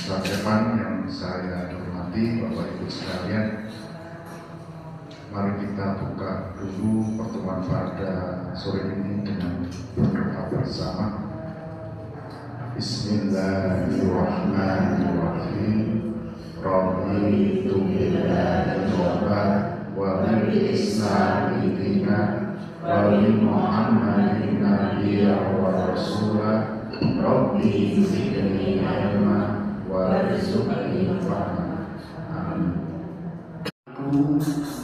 Sebagaimana yang saya hormati Bapak Ibu sekalian, mari kita buka dulu pertemuan pada sore ini dengan berdoa bersama. Bismillahirrahmanirrahim. Raditu billahi rabban wa bil islami dinan wa bi Muhammadin nabiyyan wa rasulah. Rabbi zidni ilma warzuqni fahma. Amin.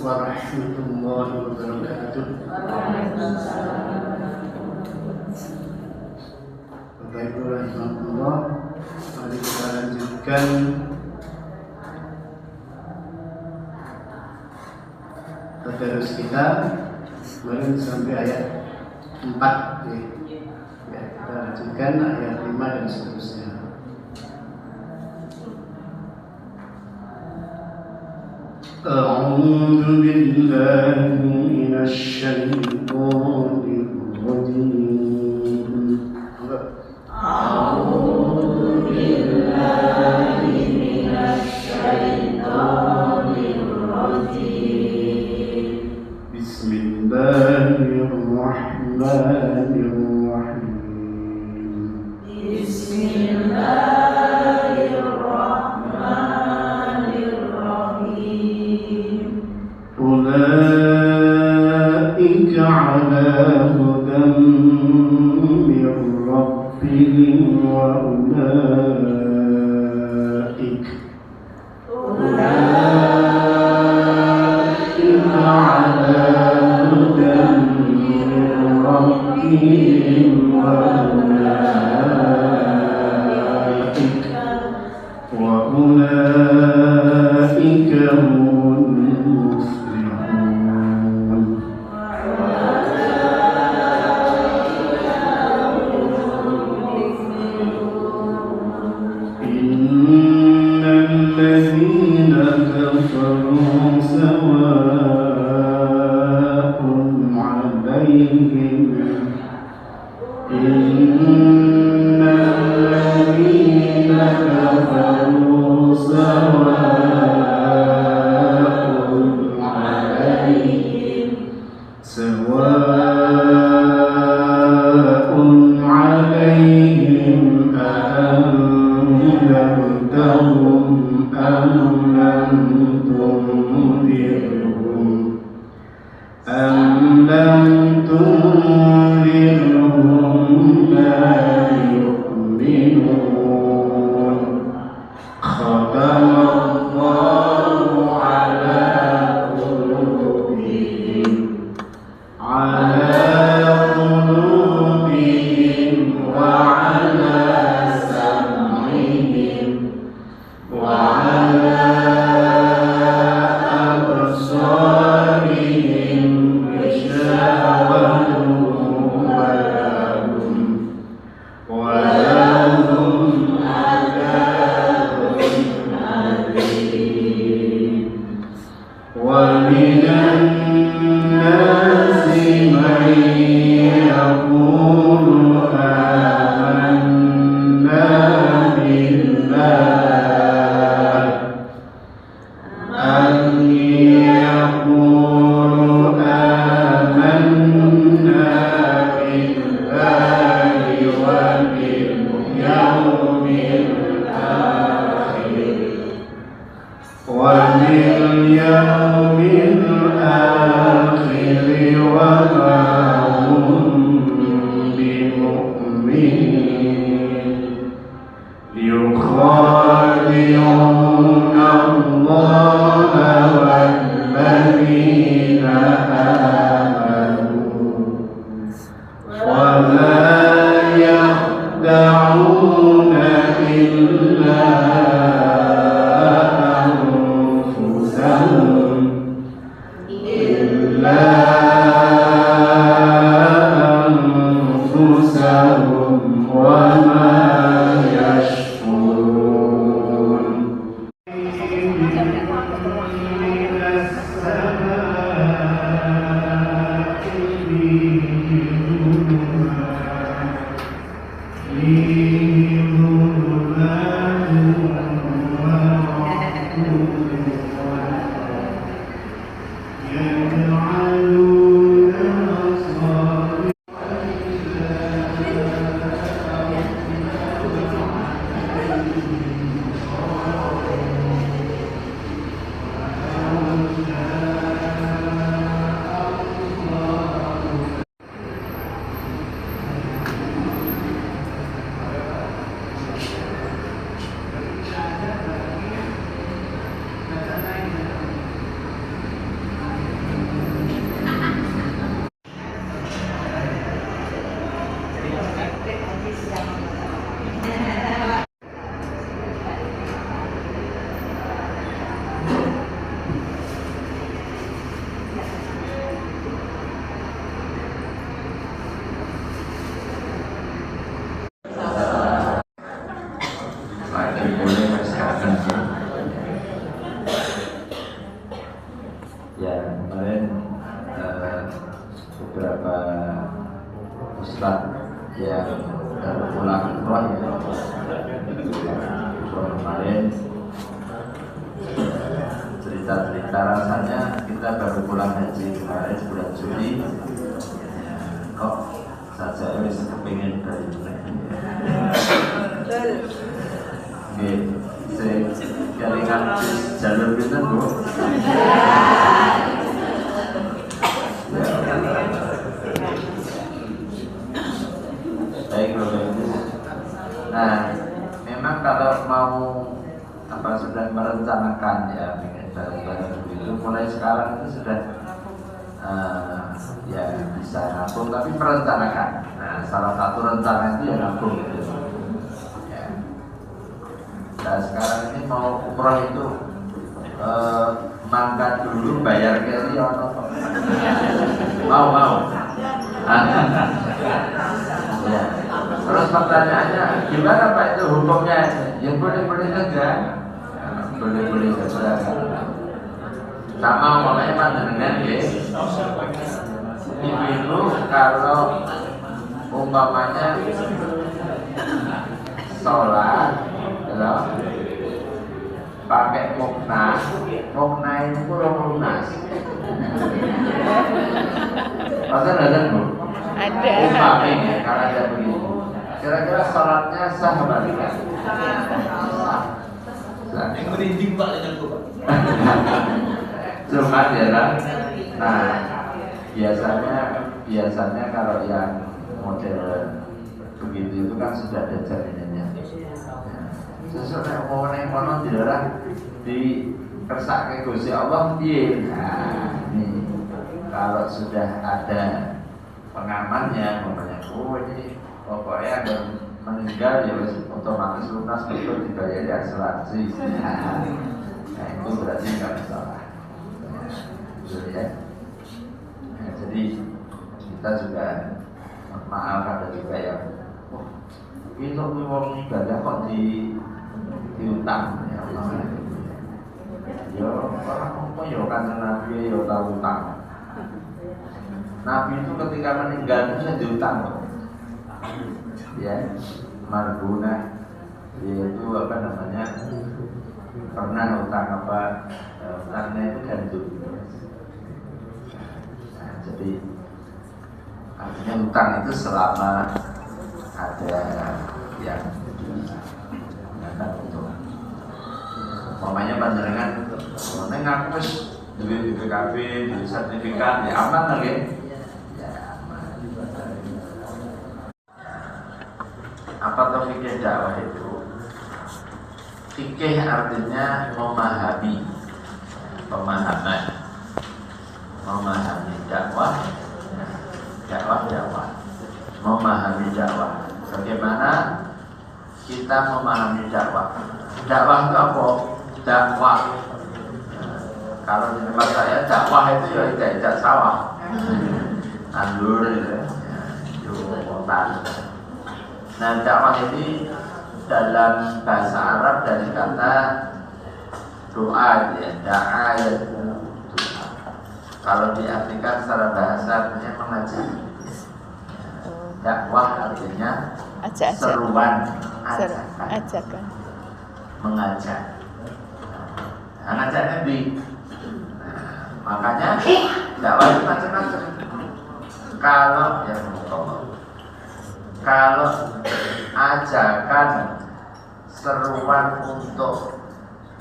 Warahmatullahi wabarakatuh. Bapak Ibu rahimahullah, mari kita lanjutkan tadarus kita. Kemarin sampai ayat 4 ya. Kita lanjutkan ayat 5 dan seterusnya. أعوذ بالله من الشيطان الرجيم. أعوذ بالله من الشيطان الرجيم. بسم الله الرحمن الرحيم. بسم الله الرحمن الرحيم. أولئك على هدى من ربهم وأولئك على هدى من ربهم وأولئك هم المفلحون. إن الذين كفروا سواء عليهم أأنذرتهم أم لم تنذرهم لا يؤمنون. ختم الله على قلوبهم وعلى سمعهم وعلى أبصارهم غشاوة ولهم عذاب أليم. ومن الناس من يقول آمنا بالله وباليوم الآخر وما هم بمؤمنين. يخادعون الله والذين آمنوا وما يخدعون إلا أنفسهم وما يشعرون. من السماء فيه ظلمات baru pulang umroh ya. Kemarin cerita-cerita rasanya kita baru pulang haji kemarin bulan Juli, kok saja wis kepingin dari jaringan jalur kita Bu. Baik Bapak Ibu. Nah, memang kalau mau sudah merencanakan ya bareng-bareng begitu, mulai sekarang itu sudah ya bisa nabung, tapi merencanakan. Nah, salah satu rencana itu ya nabung gitu. Ya. Nah, sekarang ini mau umroh itu mangkat dulu bayar kali ya mau ya. Terus pertanyaannya gimana Pak itu hukumnya? Ya boleh-boleh saja, boleh-boleh saja. Sama makanya panjenengan ya, ibu-ibu kalau umpamanya sholat, ya, pakai mukna itu kurang lunas. Ada Bu? Ada. Umpamanya karena ada begitu. Kira-kira sholatnya sah apa tidak? Sah. Yang merinding Pak dengan Pak. Cuma ya kan. Nah, biasanya kalau yang model begitu itu kan sudah ada jaminannya. Sesuai omongan konon dilarang di kersake Gusti Allah piye. Nah, ini kalau sudah ada pengamannya, namanya ini pokoknya ada meninggal ya otomatis lunas betul dibayar asuransi. Nah itu berarti nggak masalah. Betul ya. Nah, jadi kita juga maaf ada juga yang itu wong ibadah kok diutang ya Allah. Ya orang apa ya kan Nabi ya tahu utang. Nabi itu ketika meninggal itu diutang loh. Ya, marbuna yaitu apa namanya, pernah utang apa, utangnya itu gandum. Nah, jadi artinya utang itu selama ada yang digunakan untuk mamanya panjenengan neng aku wis duwe BPKB, duwe sertifikat ya aman lagi. Apa tuh fikih dakwah itu? Fikih artinya memahami, pemahaman, memahami dakwah, memahami dakwah. Bagaimana kita memahami dakwah? Dakwah itu apa? Dakwah. Kalau di tempat saya dakwah itu ya tidak sawah, anggur, itu hutan. Nah, dakwah ini dalam bahasa Arab dari kata doa ya, da'a ya. Kalau diartikan secara bahasa artinya mengajak. Dakwah artinya seruan, ajakan. Mengajak. Nah, ngajak Nabi. Makanya dakwah itu macam-macam. Kalau ajakan seruan untuk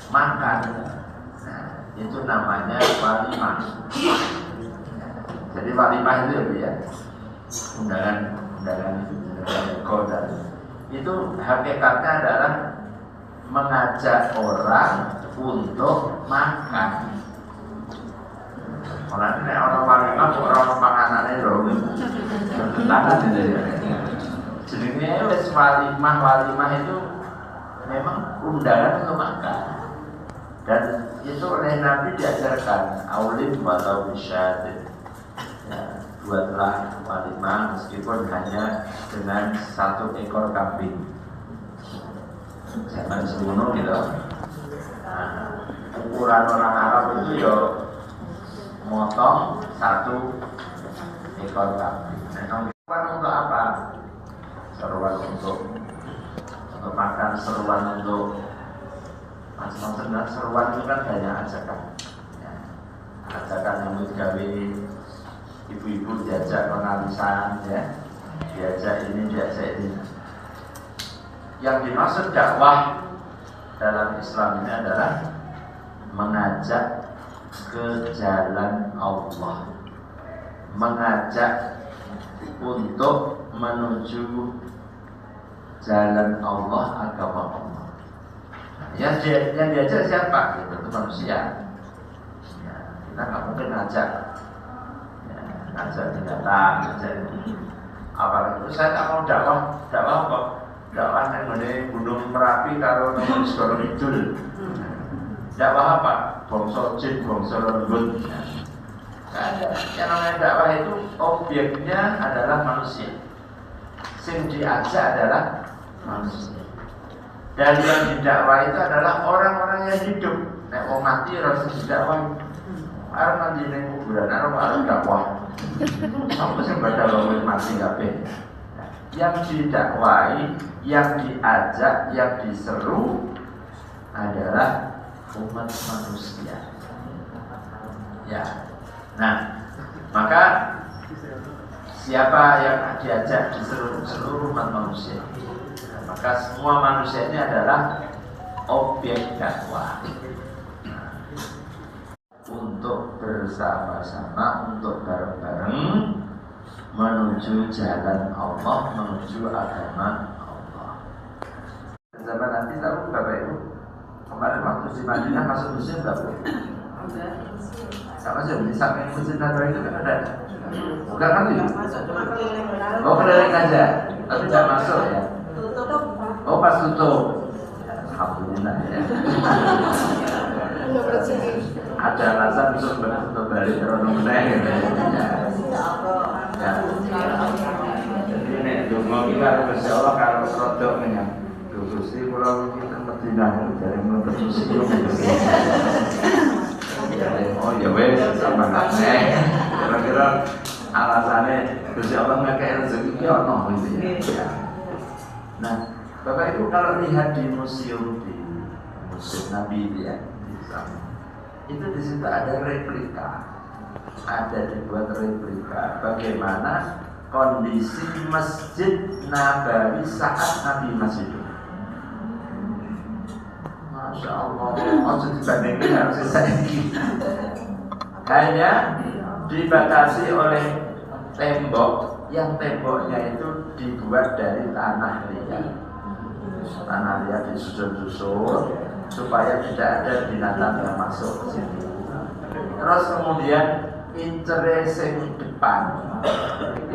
makan, nah, itu namanya walimah. Jadi walimah itu ya, undangan dan itu hakikatnya adalah mengajak orang untuk makan. Orang walimah orang makanannya loh, tangan itu ya. Jenenge wis walimah itu memang undangan untuk makan. Dan itu oleh Nabi diajarkan aulim walau bisyadid. Ya, buatlah walimah meskipun hanya dengan 1 ekor kambing. Jangan semono gitu. Nah, ukuran orang Arab itu ya motong 1 ekor kambing. Nah, untuk apa? seruan untuk makan, seruan untuk macam-macam. Seruan itu kan banyak ajakan ya. Ajakan yang digawe ibu-ibu diajak pengalisan ya, diajak ini, diajak ini. Yang dimaksud dakwah dalam Islam ini adalah mengajak ke jalan Allah, mengajak untuk menuju jalan Allah, agama Allah. Yang diajak siapa? Itu manusia. Ya, kita nggak mungkin ngajak, ya, ngajak binatang, ngajak ini. Apalagi itu saya tak mau dakwah kok. Dakwah yang Gunung Merapi karo nang Segoro Kidul. Dakwah apa? Bangsa jin, bangsa lembut. Nggak ada. Yang namanya dakwah itu objeknya adalah manusia. Yang diajak adalah manusia. Dan yang didakwah itu adalah orang-orang yang hidup. Nek wong mati harus didakwah. Arep mati ning kuburan arep dakwah. Sampai sing badal wong mati kabeh. Yang didakwai, yang diajak, yang diseru adalah umat manusia. Ya. Nah, maka siapa yang diajak diseru seluruh umat manusia? Maka semua manusia ini adalah objek dakwah. Untuk bersama-sama, untuk bareng-bareng menuju jalan Allah, menuju agama Allah. Zaman nanti tahu Bapak Ibu, kemarin waktu di Madinah masuk museum nggak Bu? Sama saja di samping Masjid Nabawi itu kan ada. Bukan kan itu? Oh keliling aja, tapi tidak masuk ya. Oh pas tutup. Alhamdulillah ya. Ada alasan untuk balik Rono Meneng ya. Jadi nek donga iki karo Gusti Allah karo rodok menyang. Gusti kula iki teng Madinah dari mlebet museum. Oh ya wes sama neh. Kira-kira alasannya Gusti Allah ngekek rezeki ki ono gitu ya. Nah, Bapak Ibu kalau lihat di museum Nabi ya di sana, itu di situ ada replika, ada dibuat replika bagaimana kondisi Masjid Nabawi saat Nabi masih hidup. Masya Allah, maksud dibandingkan harus saya hanya dibatasi oleh tembok yang temboknya itu dibuat dari tanah liat. Tanah liat disusun-susun supaya tidak ada binatang yang masuk ke sini. Terus kemudian interesting depan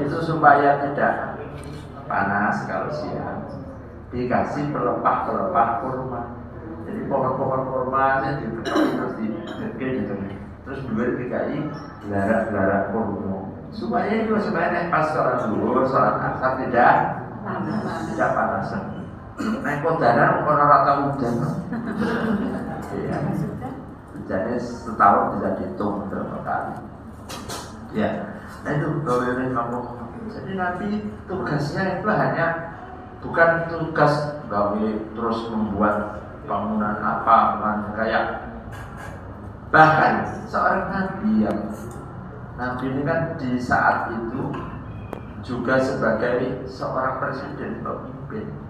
itu supaya tidak panas kalau siang, dikasih pelepah-pelepah kurma. Jadi pohon-pohon kurmanya diketok terus gitu. Terus dua dikai gelarak-gelarak kurma. Supaya pas sholat zuhur, sholat asar tidak panas. Naik kodaran orang rata hujan. Ya. Jadi setahun bisa dihitung berapa kali. Ya. Nah itu gaweane kamu. Jadi Nabi tugasnya itu hanya bukan tugas gawe terus membuat bangunan apa, bukan kayak bahkan seorang Nabi yang Nabi ini kan di saat itu juga sebagai seorang presiden pemimpin.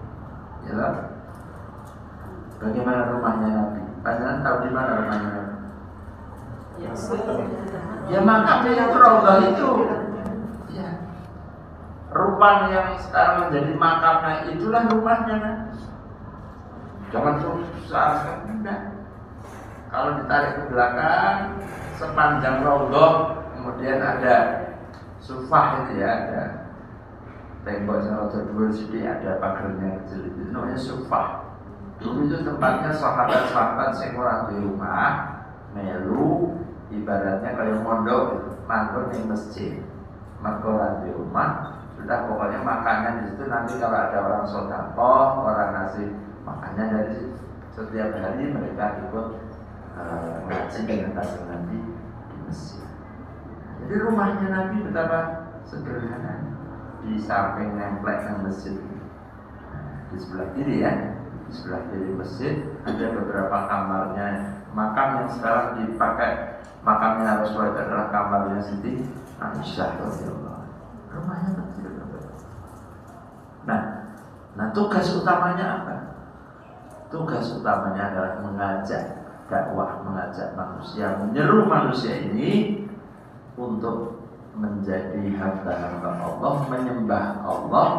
Ya, bagaimana rumahnya Nabi? Panjenengan tahu di mana rumahnya Nabi? Ya makamnya yang Raudhah itu. Ya. Rumah yang sekarang menjadi makamnya itulah rumahnya Nabi. Jangan susah enggak. Kalau ditarik ke belakang sepanjang Raudhah kemudian ada sufah itu ya, ada tembok yang roda dua sini, ada pagarnya kecil itu namanya sufah. Dulu itu tempatnya sahabat-sahabat yang orang di rumah melu, ibaratnya kayak mondok manggon di masjid, manggon di rumah. Sudah pokoknya makannya di situ. Nanti kalau ada orang sedekah, orang ngasih makannya dari situ. Setiap hari mereka ikut ngaji dengan kasih Nabi di masjid. Jadi rumahnya Nabi betapa sederhana, di samping nemplek yang masjid. di sebelah kiri ya, di sebelah kiri masjid ada beberapa kamarnya. Makam yang sekarang dipakai makamnya Rasulullah itu adalah kamarnya Siti Aisyah radhiyallahu anha. Rumahnya kecil. Nah tugas utamanya apa? Tugas utamanya adalah mengajak dakwah, mengajak manusia, menyeru manusia ini untuk menjadi hamba-hamba Allah, menyembah Allah,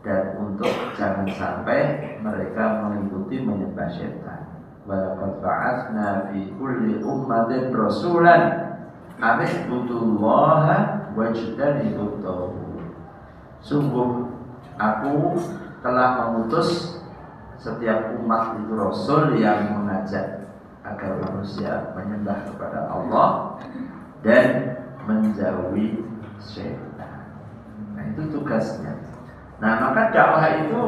dan untuk jangan sampai mereka mengikuti menyembah syaitan. Walaqad ba'atsna fi kulli ummatin rasulan an i'budullaha wajtanibut taghut. Sungguh aku telah mengutus setiap umat itu rasul yang mengajak agar manusia menyembah kepada Allah dan menjauhi syaitan. Nah itu tugasnya. Nah maka dakwah itu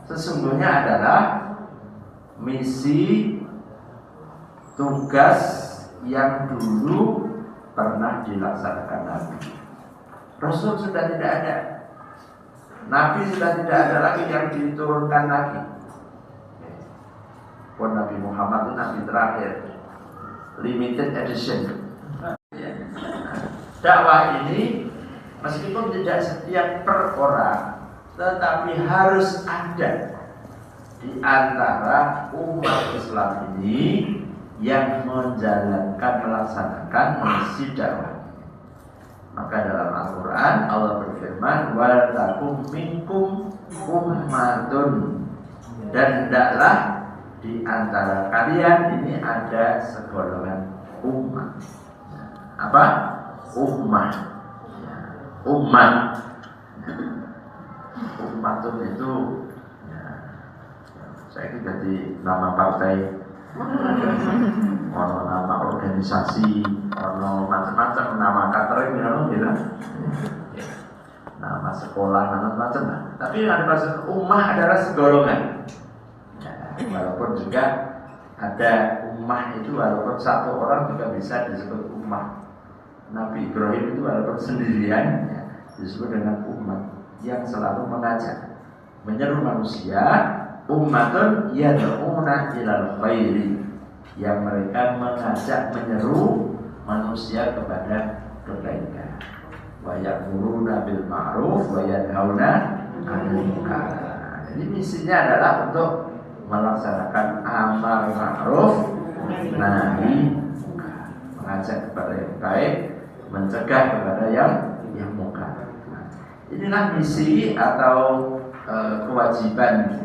sesungguhnya adalah misi, tugas yang dulu pernah dilaksanakan Nabi. Rasul sudah tidak ada, Nabi sudah tidak ada lagi yang diturunkan lagi. Pun Nabi Muhammad itu Nabi terakhir, limited edition. Dakwah ini meskipun tidak setiap per orang, tetapi harus ada di antara umat Islam ini yang menjalankan, melaksanakan misi dakwah. Maka dalam Al-Quran Allah berfirman, wal takum minkum ummatun, dan hendaklah di antara kalian ini ada segolongan umat. Apa? Umat. Umat. Umatun itu saya jadi nama partai, ono nama organisasi, ono macam-macam, nama catering, gitu. Nama sekolah, macam-macam. Tapi yang dimaksud ummah adalah segolongan. Walaupun juga ada ummah itu, walaupun satu orang juga bisa disebut ummah. Nabi Ibrahim itu walaupun sendirian disebut dengan ummah yang selalu mengajak, menyeru manusia. Ummatun yad'una ilal khairi, yang mereka mengajak, menyeru manusia kepada kebaikan. Wa ya'muruna bil ma'ruf wa yanhauna 'anil munkar. Jadi misinya adalah untuk melaksanakan amar ma'ruf nahi munkar, mengajak kepada yang baik, mencegah kepada yang munkar. Inilah misi atau kewajiban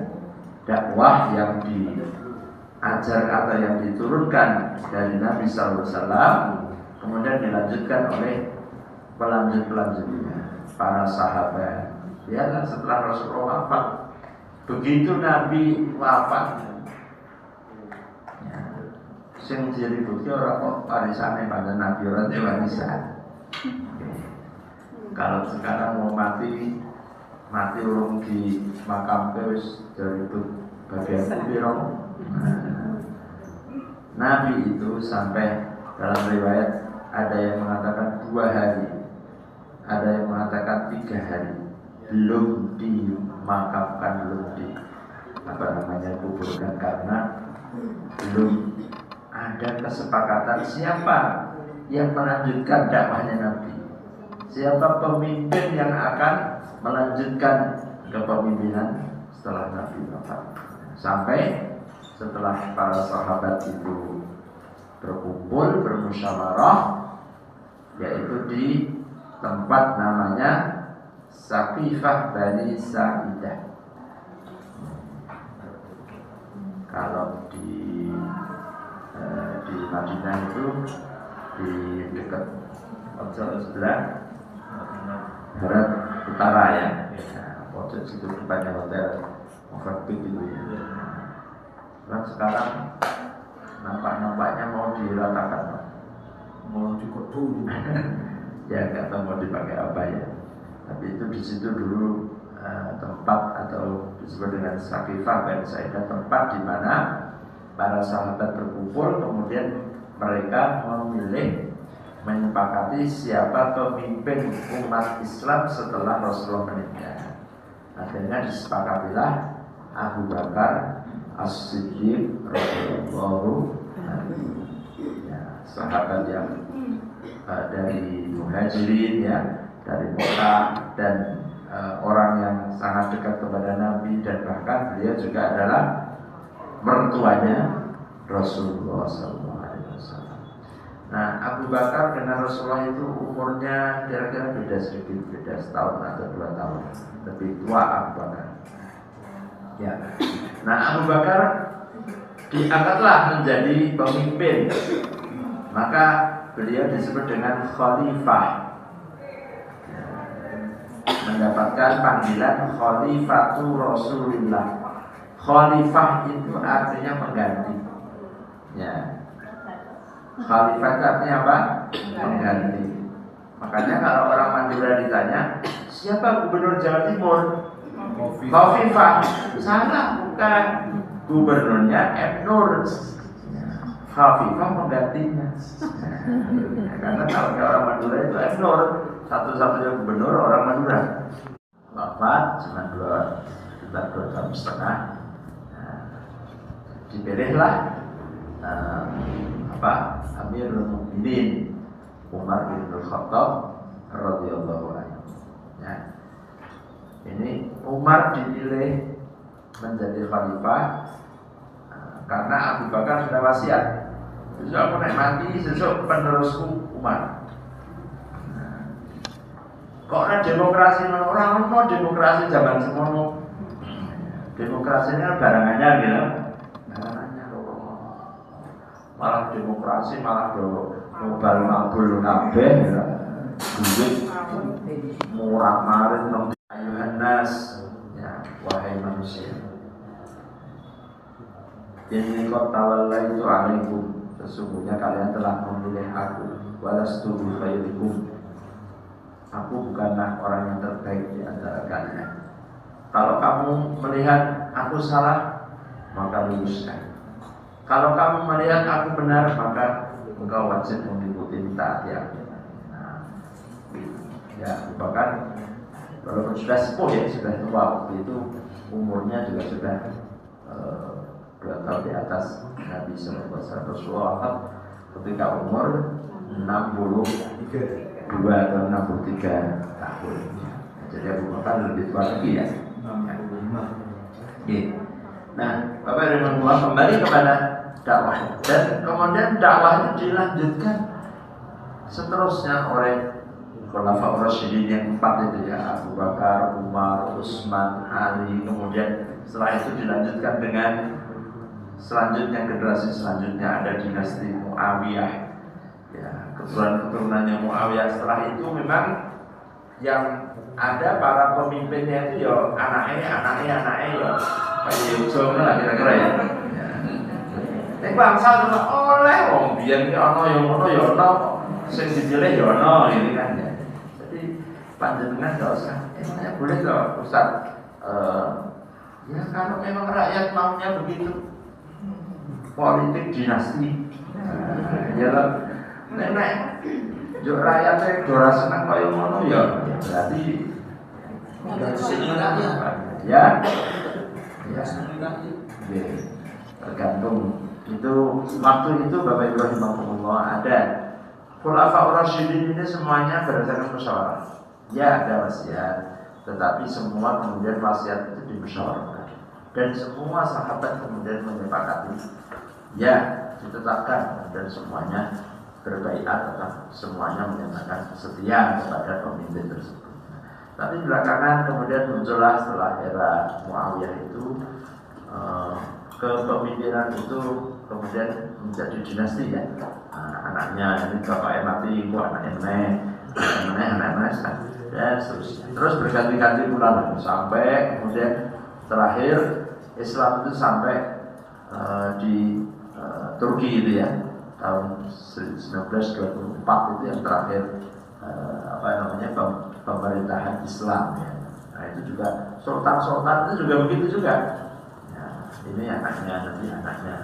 dakwah yang diajar atau yang diturunkan dari Nabi SAW, kemudian dilanjutkan oleh pelanjut-pelanjutnya, para sahabat. Ya, setelah Rasulullah wafat, begitu Nabi wafat, sing diributke ora kok warisane pada Nabi, ora warisan. Kalau sekarang mau mati urung di makam wis diribut bagian piro. Nabi itu sampai dalam riwayat ada yang mengatakan 2 hari, ada yang mengatakan 3 hari belum dimakamkan, belum kuburkan, karena belum ada kesepakatan siapa yang melanjutkan dakwahnya Nabi, siapa pemimpin yang akan melanjutkan kepemimpinan setelah Nabi wafat. Sampai setelah para sahabat itu berkumpul, bermusyawarah, yaitu di tempat namanya Saqifah Bani Sa'idah. Kalau di Madinah itu di dekat sebelah barat utara ya, pojok situ depannya hotel Overpeak itu ya. Dan sekarang nampaknya mau diratakan, mau dikodoh. Ya nggak tahu mau dipakai apa ya. Tapi itu di situ dulu tempat atau disebut dengan Saqifah Bani Sa'idah, tempat di mana para sahabat berkumpul, kemudian mereka memilih, menyepakati siapa pemimpin umat Islam setelah Rasulullah meninggal. Akhirnya disepakatilah Abu Bakar As-Siddiq radhiyallahu anhu. Ya, sahabat yang dari Muhajirin ya, dari Mekah dan orang yang sangat dekat kepada Nabi, dan bahkan beliau juga adalah mertuanya Rasulullah SAW. Nah, Abu Bakar dengan Rasulullah itu umurnya kira-kira beda sedikit, beda setahun atau 2 tahun, lebih tua Abu Bakar. Ya. Nah, Abu Bakar diangkatlah menjadi pemimpin, maka beliau disebut dengan khalifah. Mendapatkan panggilan Khalifatu Rasulillah. Khalifah itu artinya pengganti. Ya. Khalifah itu artinya apa? Pengganti. Makanya kalau orang Madura ditanya, siapa gubernur Jawa Timur? Khalifah. Salah, bukan. Gubernurnya Ebnur. Khalifah penggantinya. Karena kalau orang Madura itu Ebnur, satu-satunya gubernur orang Madura. Wafat cuma 2 tahun setengah. Dipilihlah Amirul Mukminin Umar bin Khattab radhiyallahu anhu. Ya. Ini Umar dipilih menjadi khalifah karena Abu Bakar sudah wasiat. Besok aku naik mati, besok penerusku Umar. Kok ada demokrasi orang mau demokrasi zaman semono. Demokrasinya barangannya gitu. Barangannya malah demokrasi malah global mabul kabeh ya. Duit murah marin nang ayuhan nas ya, wahai manusia. Ini kau tawalla itu alaikum, sesungguhnya kalian telah memilih aku. Walastu bi khairikum, aku bukanlah orang yang terbaik di antara kalian. Kalau kamu melihat aku salah, maka luruskan. Kalau kamu melihat aku benar, maka engkau wajib mengikuti taati aku. Nah, ya, bahkan walaupun sudah sepuh ya, sudah tua waktu itu, umurnya juga sudah 2 tahun di atas Nabi SAW. Rasulullah ketika umur 62 atau 63 tahun. Jadi Abu Bakar lebih tua lagi ya. Nah, Bapak Ibu kembali kepada dakwah, dan kemudian dakwah itu dilanjutkan seterusnya oleh Khulafaur Rasyidin yang 4 itu ya, Abu Bakar, Umar, Utsman, Ali. Kemudian setelah itu dilanjutkan dengan selanjutnya, generasi selanjutnya ada dinasti Muawiyah. Ya, keturunan-keturunannya Muawiyah. Setelah itu memang yang ada para pemimpinnya itu ya anaknya ya kayak Yusuf lah kira-kira ya. Nek bangsa itu oleh wong biyen ki ana ya ngono ya ana sing dipilih ya ana ini kan ya. Jadi panjenengan enggak usah saya boleh loh Ustaz ya kalau memang rakyat maunya begitu politik dinasti ya lah nek yo rakyatnya ora seneng kaya ngono ya berarti ya tergantung. Itu waktu itu Bapak Ibu rahimahumullah ada Khulafaur Rasyidin ini semuanya berdasarkan musyawarah. Ya ada wasiat, tetapi semua kemudian wasiat itu dimusyawarahkan dan semua sahabat kemudian menyepakati ya ditetapkan dan semuanya berbaiat atau semuanya menyatakan setia kepada pemimpin tersebut. Tapi belakangan kemudian muncullah setelah era Muawiyah itu kepemimpinan itu kemudian menjadi dinasti ya. Anaknya ini bapaknya mati, ibu anaknya dan seterusnya. Terus berganti-ganti pula sampai kemudian terakhir Islam itu sampai di Turki itu ya, tahun 1924 itu yang terakhir pemerintahan Islam ya. Nah itu juga sultan itu juga begitu juga. Ya, ini anaknya nanti anaknya.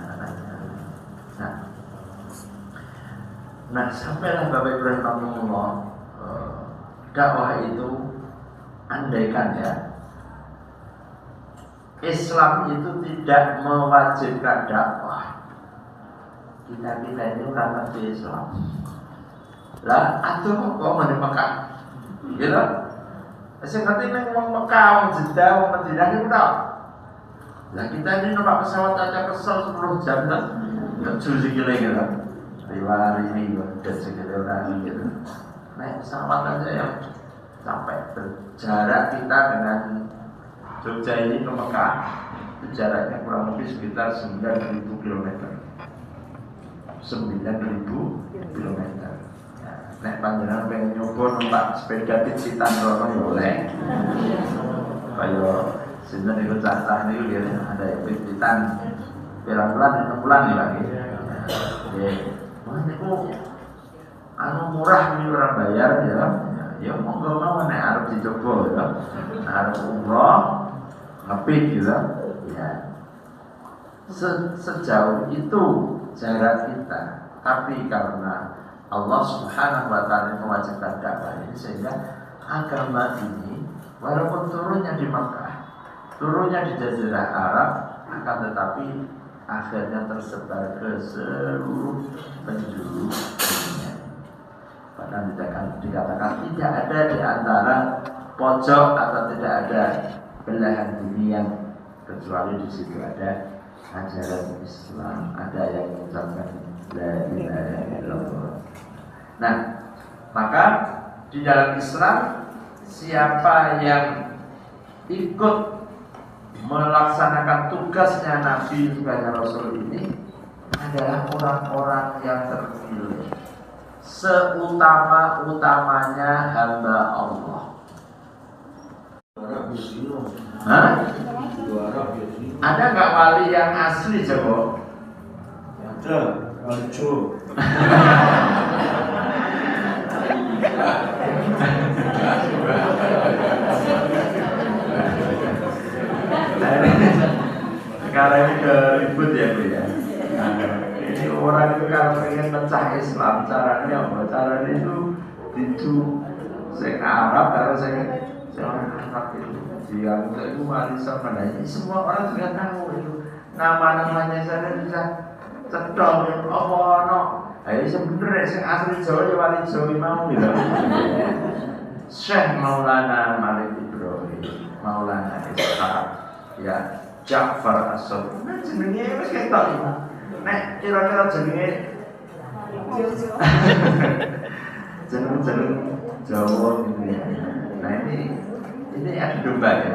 Nah sampailah Bapak Ibu rahimahumullah, dakwah itu andaikan ya Islam itu tidak mewajibkan dakwah. Kita ini orang ngerti Islam. Lah, atuh kok mau di Mekah, gitu? Saya ngerti nih ngomong Mekah, ngomong Jeddah, ngomong Madinah itu tau. Lah kita ini numpak pesawat aja kesel 10 jam kan, keju sikile gitu. Riwari ini dan sikile orang gitu. Naik pesawat aja yang sampai jarak kita dengan Jogja ini ke Mekah, itu jaraknya kurang lebih sekitar 9.000 km. 9.000 km. Nek panjenengan pengen nyoba numpak sepeda picitan rono ya oleh. Kaya sinten niku cacah niku ya ada yang picitan pirang bulan 6 bulan lagi. Nggih. Wah niku anu murah niku ora bayar ya. Ya monggo mawon nek arep dicoba ya. Arep umroh ngepi gitu ya. Sejauh itu jarak kita, tapi karena Allah Subhanahu wa ta'ala mewajibkan dakwah ini, sehingga agama ini walaupun turunnya di Makkah, turunnya di Jazirah Arab, akan tetapi akhirnya tersebar ke seluruh penjuru dunia. Bahkan dikatakan tidak ada di antara pojok atau tidak ada belahan dunia kecuali di situ ada ajaran Islam, ada yang mengucapkan la ilaha illallah. Nah, maka di dalam Islam siapa yang ikut melaksanakan tugasnya Nabi, tugasnya Rasul ini adalah orang-orang yang terpilih, seutama-utamanya hamba Allah. Hah? Ada nggak wali yang asli coba? Ada, Arjo. Sekarang ini ke ribut ya Bu ya. Ini orang itu kalau ingin pecah Islam caranya apa? Caranya itu saya Arab kalau saya orang Arab itu dia itu warisan pada ini semua orang juga tahu itu nama-namanya saya bisa cedok apa no. Ayo sebenarnya yang asli Jawa ya wali Jawa mau gitu. Syekh Maulana Malik Ibrahim, Maulana Ishaq, ya Ja'far As-Sadiq. Nah jenenge wis ketok iki. Nek kira-kira jenenge jeneng Jawa gitu ya. Nah ini ada domba ya.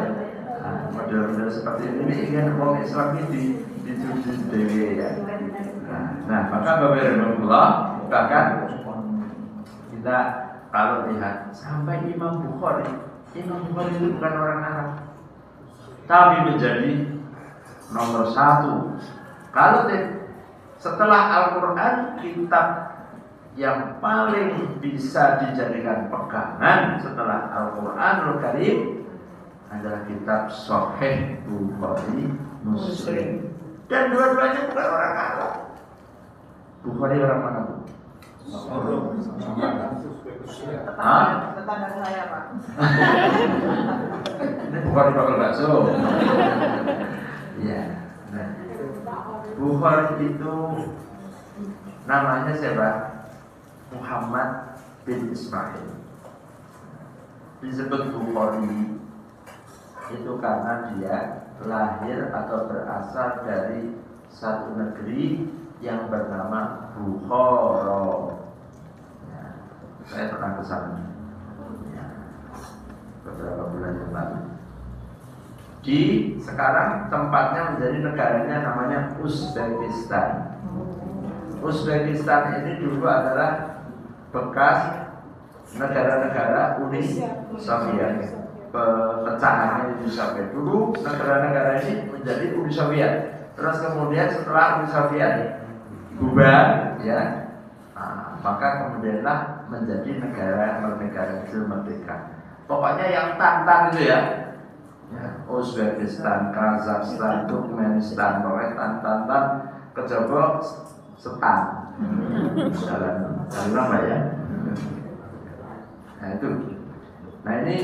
Model-model seperti ini ingin orang Islam ini dicuci dewi ya. Nah, maka Bapak Ibu bahkan kita kalau lihat sampai Imam Bukhari itu bukan orang Arab, tapi menjadi nomor 1. Kalau setelah Al-Quran, kitab yang paling bisa dijadikan pegangan setelah Al-Quranul Karim adalah kitab Sahih Bukhari Muslim, dan dua-duanya bukan orang Arab. Bukhari orang mana Bu? Tetangga saya Pak. Ini Bukhari bakal bakso. Ya, nah, Bukhari itu namanya siapa? Muhammad bin Ismail. Disebut Bukhari itu karena dia lahir atau berasal dari satu negeri yang bernama Bukhara. Ya, saya pernah ke sana ya, beberapa bulan yang lalu. Sekarang tempatnya menjadi negaranya namanya Uzbekistan. Uzbekistan ini dulu adalah bekas negara-negara Uni Soviet. Pecahannya Uni Soviet dulu, negara-negara ini menjadi Uni Soviet. Terus kemudian setelah Uni Soviet bubar, ya, maka kemudianlah menjadi negara kecil merdeka. Pokoknya yang tantang itu ya, Uzbekistan, Kazakhstan, Turkmenistan, pokoknya tantang kejaba setan. Jalan apa ya? Nah itu. Nah ini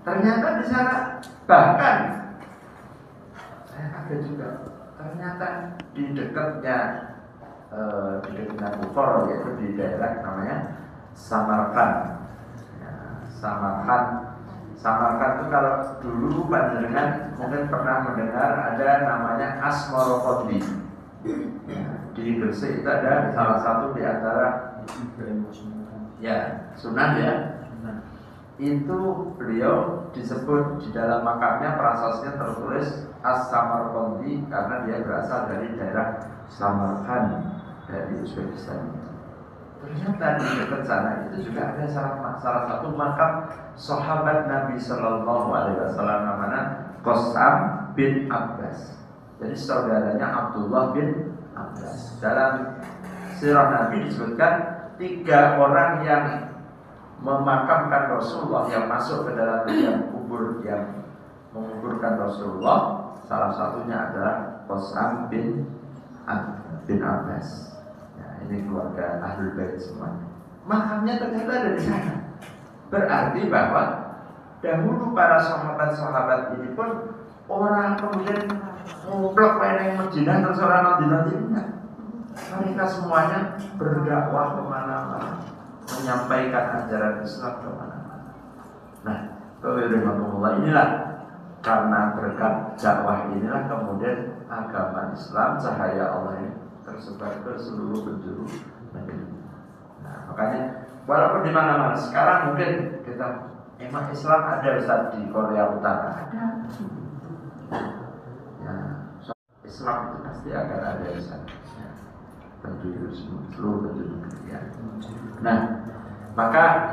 ternyata di sana bahkan ada juga. Ternyata di dekatnya Kufur, yaitu di daerah namanya Samarkand. Ya, Samarkand itu kalau dulu panjenengan mungkin pernah mendengar ada namanya Asmarokondi. Ya, di Gresik itu ada salah satu di antara Sunan ya. Itu beliau disebut di dalam makamnya prasasnya tertulis As-Samarkandi karena dia berasal dari daerah Samarkand dari Uzbekistan. Ternyata di dekat sana itu juga ada salah satu makam sahabat Nabi Sallallahu Alaihi Wasallam namanya Qassam bin Abbas. Jadi saudaranya Abdullah bin Abbas. Dalam sirah Nabi disebutkan 3 orang yang memakamkan Rasulullah, yang masuk ke dalam liang kubur yang menguburkan Rasulullah. Salah satunya adalah Qassam bin Abbas. Ya, ini keluarga Ahlul Bait semua. Makamnya ternyata ada di sana. Berarti bahwa dahulu para sahabat-sahabat ini pun orang kemudian nguplek yang Madinah terus orang Madinah tidak. Mereka semuanya berdakwah kemana-mana, menyampaikan ajaran Islam kemana-mana. Nah, Alhamdulillah inilah karena berkat dakwah inilah kemudian agama Islam, cahaya Allah ini tersebar ke seluruh penjuru negeri. Nah, makanya walaupun di mana-mana sekarang mungkin kita emang Islam ada Ustaz di Korea Utara ada. Ya, Islam itu pasti akan ada di sana. Penjuru seluruh penjuru dunia. Nah, maka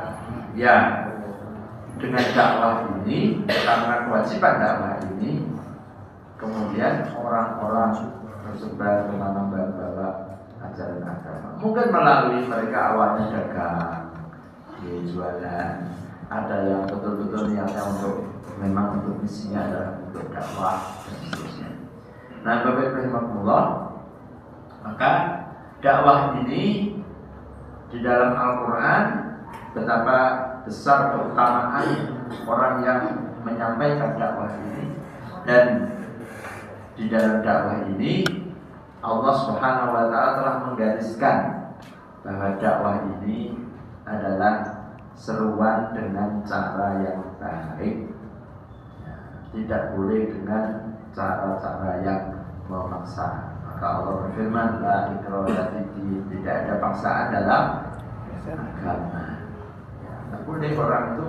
ya dengan dakwah ini, karena kewajiban dakwah ini, kemudian orang-orang tersebar kemana-mana ajaran agama. Mungkin melalui mereka awalnya dagang, jualan. Ada yang betul-betul niatnya memang untuk misinya adalah untuk dakwah dan seterusnya. Nah, Bapak Rahimahullah, maka dakwah ini di dalam Al-Quran betapa besar keutamaan orang yang menyampaikan dakwah ini, dan di dalam dakwah ini Allah Subhanahu wa Ta'ala telah menggariskan bahwa dakwah ini adalah seruan dengan cara yang baik, tidak boleh dengan cara-cara yang memaksa. Maka Allah berfirman, la ikraha fid-din, tidak ada paksaan dalam agama. Tak boleh orang itu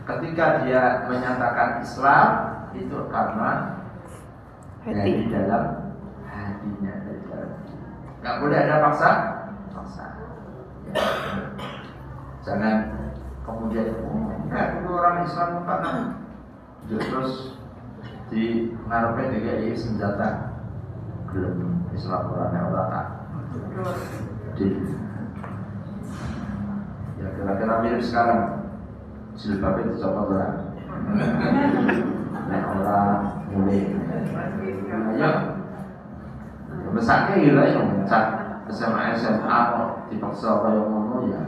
ketika dia menyatakan Islam itu karena dari dalam hatinya, dari dalam hati. Nggak boleh ada paksa. Ya. Jangan kemudian dulu orang Islam karena terus di ngarepe DKI senjata belum Islam Quran Allah tak. Ya kira-kira mirip sekarang jilbab itu coba orang. Nek orang mulai. Ya. Besarnya gila yang mencak SMA kok dipaksa kayak ngono ya.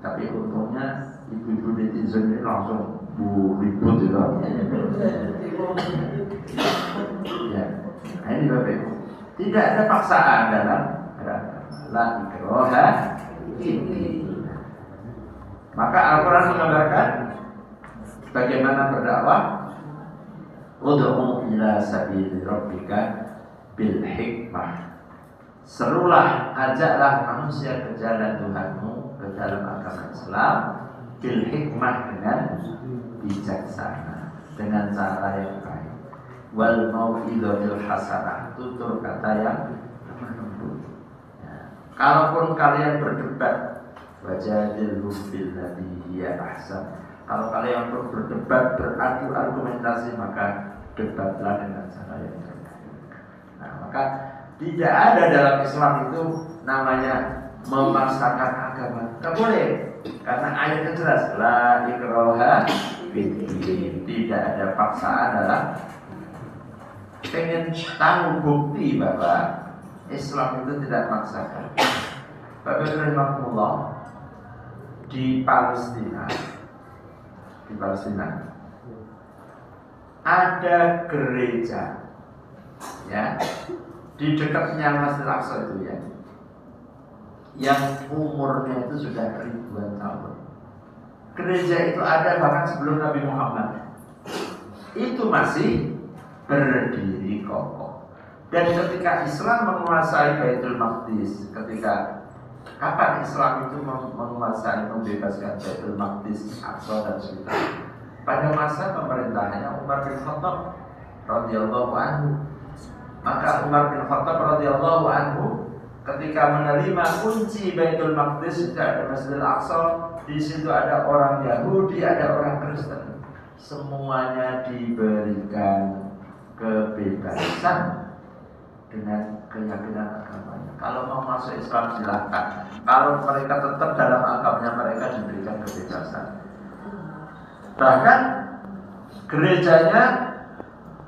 Tapi untungnya ibu-ibu netizen ini langsung ribut gitu. Ya, nah ini Bapak Ibu. Tidak ada paksaan dalam la ikraha fid-din. Maka Al-Quran menggambarkan bagaimana berdakwah. Ud'u ila sabili rabbika bil hikmah. Serulah, ajaklah manusia ke jalan Tuhanmu, ke dalam agama Islam, bil hikmah dengan bijaksana, dengan cara yang baik. Wal mau'idhatil hasanah, tutur kata yang lembut. Ya. Kalaupun kalian berdebat, wajadilhum billati hiya ahsan. Kalau kalian berdebat, beradu argumentasi, maka debatlah dengan cara yang terbaik. Nah, maka tidak ada dalam Islam itu namanya memaksakan agama. Tidak boleh, karena ayatnya jelas, la ikraha fid-din. Tidak ada paksaan dalam. Pengen tahu bukti bahwa Islam itu tidak memaksakan. Bapak Rahimahullah, di Palestina ada gereja ya, di dekatnya Masjidil Aqsa itu ya, yang umurnya itu sudah ribuan tahun. Gereja itu ada bahkan sebelum Nabi Muhammad. Itu masih berdiri kokoh. Dan ketika Islam menguasai Baitul Maqdis, ketika kapan Islam itu menguasai, membebaskan Baitul Maqdis, Aqsa dan sekitarnya? Pada masa pemerintahannya Umar bin Khattab radhiyallahu anhu. Maka Umar bin Khattab radhiyallahu anhu ketika menerima kunci Baitul Maqdis, itu ada Masjidil Aqsa, di situ ada orang Yahudi, ada orang Kristen. Semuanya diberikan kebebasan dengan keyakinan agamanya. Kalau mau masuk Islam silahkan. Kalau mereka tetap dalam agamanya, mereka diberikan kebebasan. Bahkan gerejanya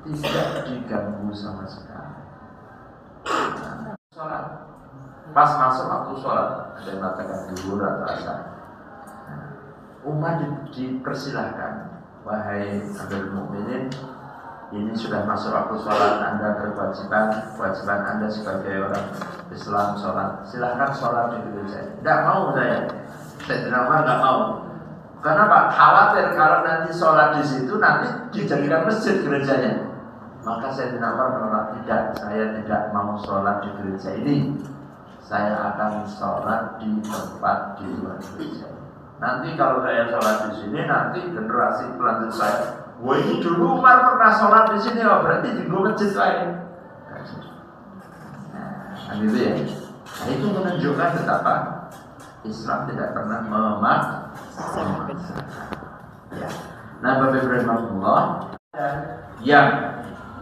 tidak diganggu sama sekali. Sholat, pas masuk waktu sholat, ada yang mengatakan zuhur atau asar. Umat dipersilahkan, wahai Amirul Mukminin, ini sudah masuk waktu sholat, Anda kewajiban Anda sebagai orang Islam sholat. Silahkan sholat di gereja. Tidak mau saya Umar nggak mau. Kenapa? Khawatir kalau nanti sholat di situ nanti dijadikan masjid gerejanya. Maka Sayyidina Umar menolak, tidak, saya tidak mau sholat di gereja ini. Saya akan sholat di tempat di luar gereja. Nanti kalau saya sholat di sini, nanti generasi pelanjut saya, wah ini dulu Umar pernah sholat di sini, oh berarti di masjid lain. Nah, itu ya. Nah, itu menunjukkan betapa Islam tidak pernah memaksakan. Ya. Nah, Bapak Ibu rahimahullah, yang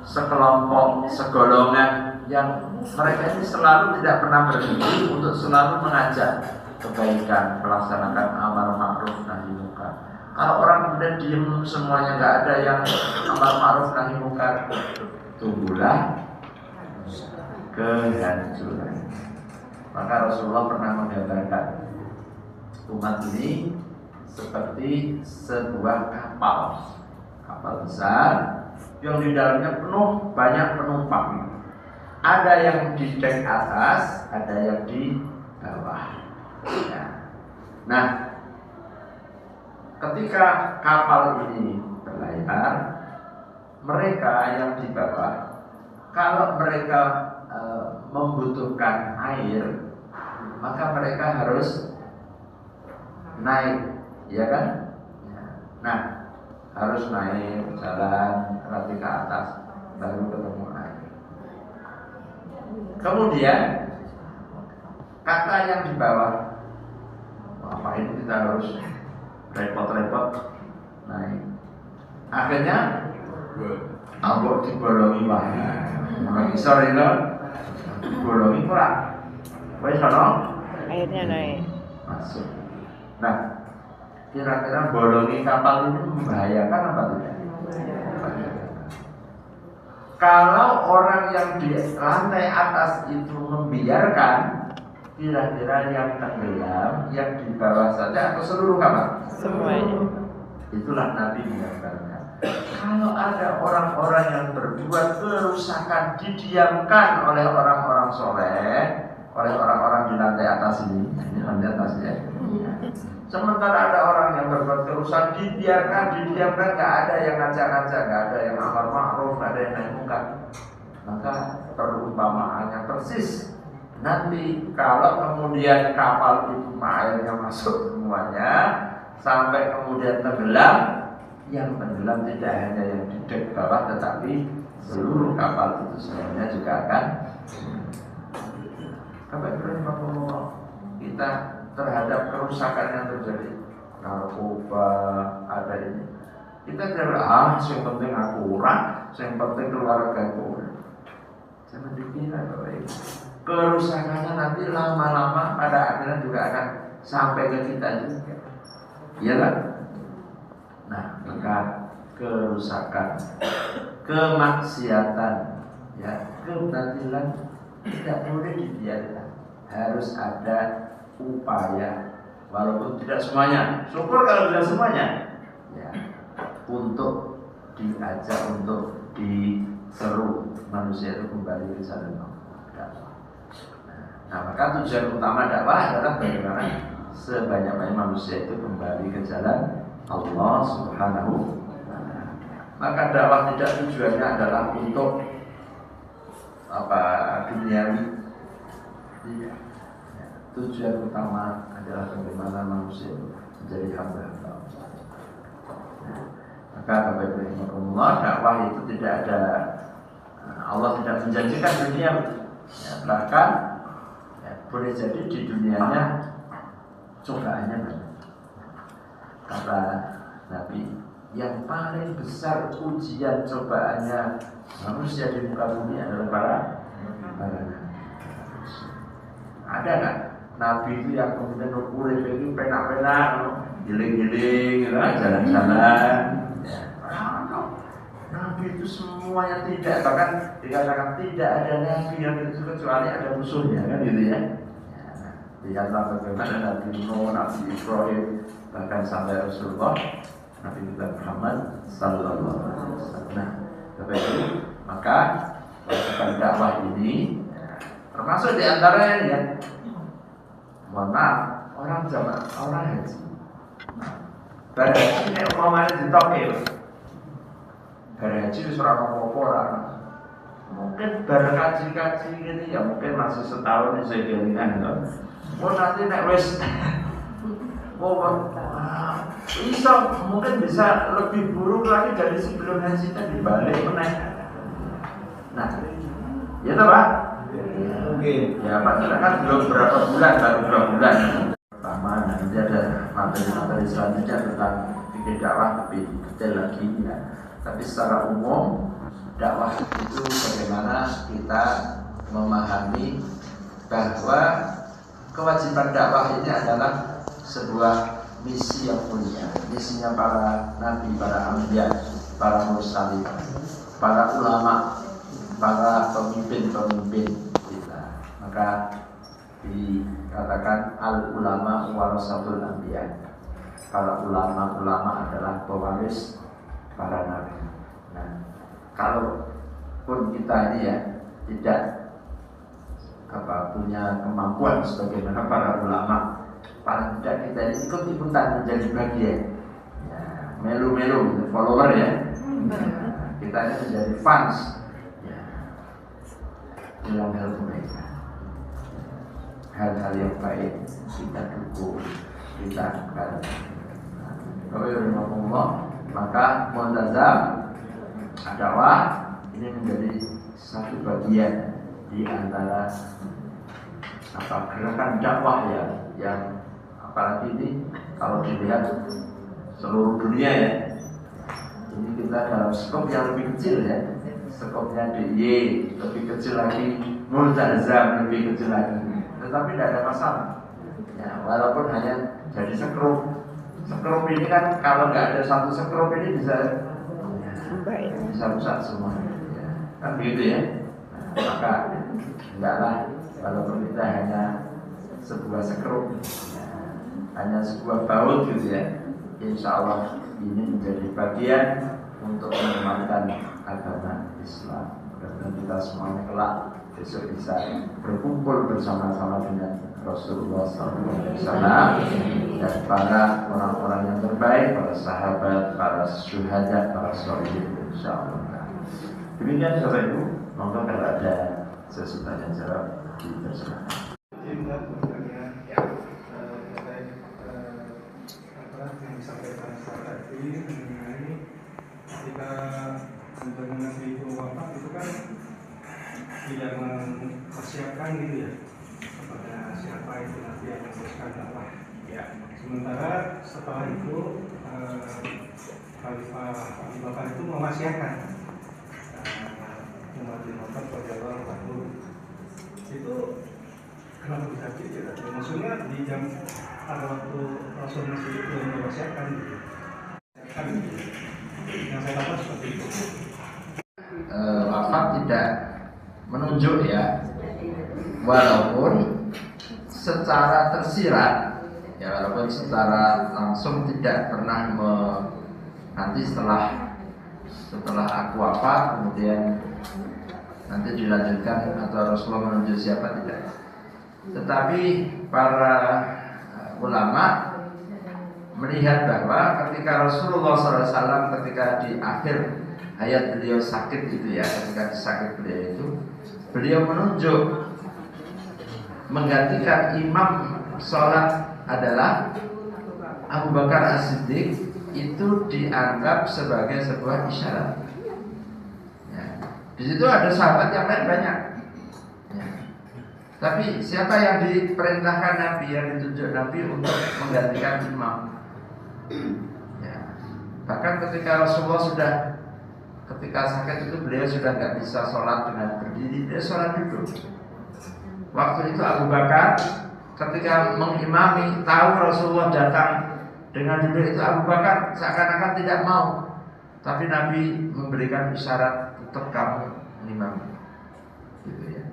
sekelompok, segolongan yang mereka ini selalu tidak pernah berhenti untuk selalu mengajak kebaikan, melaksanakan amar ma'ruf nahi munkar. Kalau orang kemudian diem semuanya, nggak ada yang amar ma'ruf nahi munkar, tumbuhlah kehancuran. Maka Rasulullah pernah menggambarkan umat ini seperti sebuah kapal besar yang di dalamnya penuh banyak penumpang. Ada yang di dek atas, ada yang di bawah. Ya. Nah, ketika kapal ini berlayar, mereka yang di bawah, kalau mereka membutuhkan air, maka mereka harus naik, ya kan? Nah, harus naik jalan nanti ke atas baru ketemu air. Kemudian kata yang di bawah, apa ini kita harus repot-repot naik. Akhirnya ambok dibolongi wae. Orang isor itu dibolongi kurang. Wes sono Airnya naik. masuk. Nah, kira-kira bolongi kapal ini membahayakan apa tidak? Kalau orang yang di lantai atas itu membiarkan, kira-kira yang tenggelam, yang di bawah saja atau seluruh kamar? Semuanya. Itulah Nabi menggambarkan. Kalau ada orang-orang yang berbuat kerusakan didiamkan oleh orang-orang soleh, oleh orang-orang di lantai atas ini lantai atas ya. Sementara ada orang yang berbuat kerusakan dibiarkan, didiamkan, nggak ada yang ngajak-ngajak, nggak ada yang amar ma'ruf, nggak ada yang naik munkar. Maka perumpamaannya persis. Nanti kalau kemudian kapal itu airnya masuk semuanya sampai kemudian tenggelam, yang tenggelam tidak hanya yang di dek bawah, tetapi seluruh kapal itu semuanya juga akan. Bapak Ibu, kita terhadap kerusakan yang terjadi, narkoba ada ini, kita tidak yang penting akurat, yang penting keluarga itu. Jangan dikira Bapak Ibu, kerusakannya nanti lama-lama pada akhirnya juga akan sampai ke kita juga, iya kan? Nah, maka kerusakan, kemaksiatan, ya, kebatilan tidak boleh dibiarkan. Harus ada upaya, walaupun tidak semuanya. Syukur kalau tidak semuanya, ya, untuk diajak, untuk diseru, manusia itu kembali ke jalan Allah. Nah, maka tujuan utama dakwah adalah bagaimana sebanyak-banyak manusia itu kembali ke jalan Allah Subhanahu wa Ta'ala. Maka dakwah tidak tujuannya adalah untuk duniawi. Tidak. Tujuan utama adalah bagaimana manusia menjadi hamba Allah. Maka Bapak Ibu dakwah itu tidak ada, Allah tidak menjanjikan dunia. Bahkan boleh jadi di dunianya cobaannya banyak. Kata Nabi, yang paling besar ujian cobaannya manusia di muka bumi adalah para nabi. Ada nggak Nabi itu yang kemudian urip ini penak-penak, giling-giling, jalan-jalan? Nabi itu semuanya tidak, bahkan dikatakan tidak ada Nabi yang itu kecuali ada musuhnya, kan gitu ya. Lihatlah bagaimana Nabi Nuh, Nabi Ibrahim, bahkan sampai Rasulullah, Nabi kita Muhammad Sallallahu Alaihi Wasallam. Nah, maka kepada dakwah ini termasuk diantaranya ya. Mohon maaf, orang haji. Barang haji ini umpamanya ditokil. Barang haji itu surah orang. Mungkin barang kaji ini ya mungkin masih setahun saya kelingan loh. Oh nanti nek wis bisa mungkin bisa lebih buruk lagi dari sebelum haji tadi balik menaik. Nah, ya toh Pak? Oke. Ya Pak, kan belum berapa bulan, baru 2 bulan. Pertama, nanti ada materi-materi selanjutnya tentang bikin dakwah lebih detail lagi ya. Tapi secara umum dakwah itu bagaimana kita memahami bahwa kewajiban dakwah ini adalah sebuah misi yang mulia. Misinya para nabi, para anbiya, para mursalin, para ulama, para pemimpin-pemimpin kita. Maka dikatakan al-ulama warasatul anbiya. Para ulama adalah pewaris para nabi. Nah, kalau pun kita ini ya tidak punya kemampuan sebagaimana para ulama, paling tidak kita ini ikut-ikutan menjadi bagian ya, melu-melu follower ya. Kita ini menjadi fans ya, dalam hal kebaikan, hal-hal yang baik kita dukung, kita angkat. Maka multazam dakwah ini menjadi satu bagian di antara gerakan dakwah ya, yang apalagi ini kalau dilihat seluruh dunia ya, ini kita dalam skop yang lebih kecil ya, skopnya DIY lebih kecil lagi, multazam lebih kecil lagi, tetapi tidak ada masalah ya, walaupun hanya jadi sekrup ini kan, kalau nggak ada satu sekrup ini bisa rusak semua ya, kan begitu ya. Nah, maka enggaklah walaupun kita hanya sebuah sekrup ya, hanya sebuah baut gitu ya, insya Allah ini menjadi bagian untuk mengembangkan agama Islam. Dan kita semuanya kelak besok bisa berkumpul bersama-sama dengan Rasulullah SAW dan para orang-orang yang terbaik, para sahabat, para syuhada, para sholihin, insyaallah. Demikian Bapak Ibu, monggo kalau ada sesuatu yang jawab dipersilakan. Yang disampaikan tadi mengenai ketika mendengar Nabi itu wafat itu kan tidak mempersiapkan gitu ya kepada siapa itu nanti yang meneruskan dakwah ya. Sementara setelah itu Khalifah Abu Bakar itu mewasiatkan Umar bin Khattab radhiyallahu anhu. Itu kenapa bisa gitu? Maksudnya di jam pada waktu Rasul masih belum mewasiatkan gitu. Yang saya dapat seperti itu. Wafat tidak menunjuk ya, walaupun secara tersirat ya, walaupun secara langsung tidak pernah nanti setelah aku wafat kemudian nanti dilanjutkan atau Rasulullah menunjuk siapa tidak. Tetapi para ulama melihat bahwa ketika Rasulullah SAW ketika di akhir hayat beliau sakit itu ya, ketika sakit beliau itu, beliau menunjuk menggantikan imam sholat adalah Abu Bakar As-Siddiq, itu dianggap sebagai sebuah isyarat. Ya. Di situ ada sahabat yang lain banyak. Ya. Tapi siapa yang diperintahkan Nabi, yang ditunjuk Nabi untuk menggantikan imam? Ya. Bahkan ketika Rasulullah sudah ketika sakit itu beliau sudah nggak bisa sholat dengan berdiri, dia sholat duduk. Waktu itu Abu Bakar ketika mengimami tahu Rasulullah datang dengan duduk itu, Abu Bakar seakan-akan tidak mau, tapi Nabi memberikan isyarat untuk kamu mengimami, gitu ya.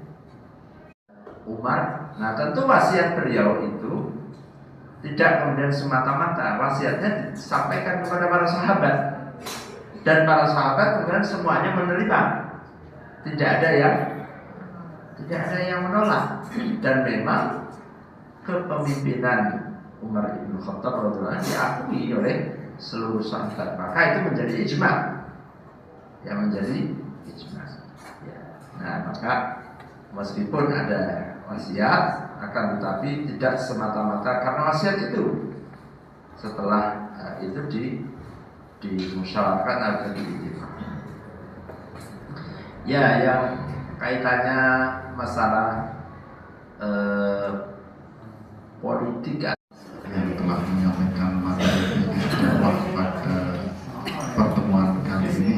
Umar, nah tentu wasiat beliau itu tidak kemudian semata-mata, wasiatnya disampaikan kepada para sahabat, dan para sahabat kemudian semuanya menerima, tidak ada yang menolak. Dan memang kepemimpinan Umar bin Khattab radhiyallahu anhu diakui oleh seluruh sahabat, maka itu menjadi ijma, ya menjadi ijma. Ya. Nah maka meskipun ada wasiat, akan tetapi tidak semata-mata karena wasiat itu setelah itu dimusyawarahkan atau diijma. Ya, yang kaitannya masalah politik yang telah menyampaikan materi dakwah pada pertemuan kali ini,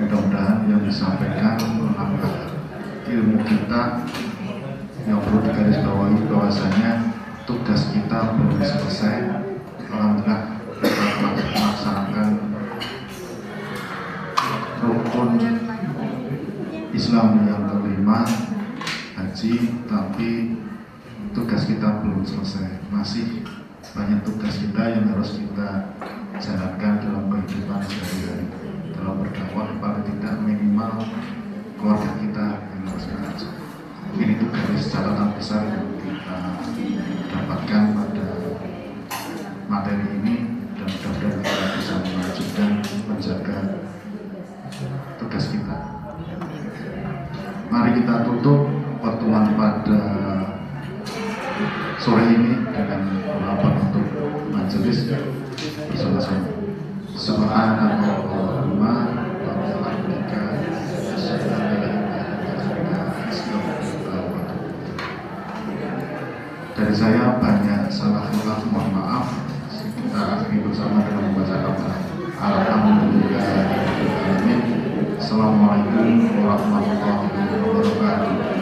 mudah-mudahan yang disampaikan menambah ilmu kita. Yang perlu digarisbawahi bahwasanya tugas kita belum selesai. Alhamdulillah kita telah melaksanakan rukun Islam yang kelima, haji, tapi tugas kita belum selesai. Masih banyak tugas kita yang harus kita jalankan dalam kehidupan sehari-hari, dalam berdakwah, paling tidak minimal keluarga kita yang harus kita ajak. Mungkin itu garis catatan besar yang kita dapatkan pada materi ini, dan mudah-mudahan kita bisa melanjutkan menjaga tugas kita. Mari kita tutup pertemuan pada sore ini dengan doa untuk majelis bersama-sama. Subhanallahumma wa bihamdika asyhadu an la ilaha illa anta. Dari saya banyak salah khilaf, mohon maaf. Kita akhiri bersama dengan membaca kabar alhamdulillahirabbil alamin. Assalamualaikum warahmatullahi wabarakatuh.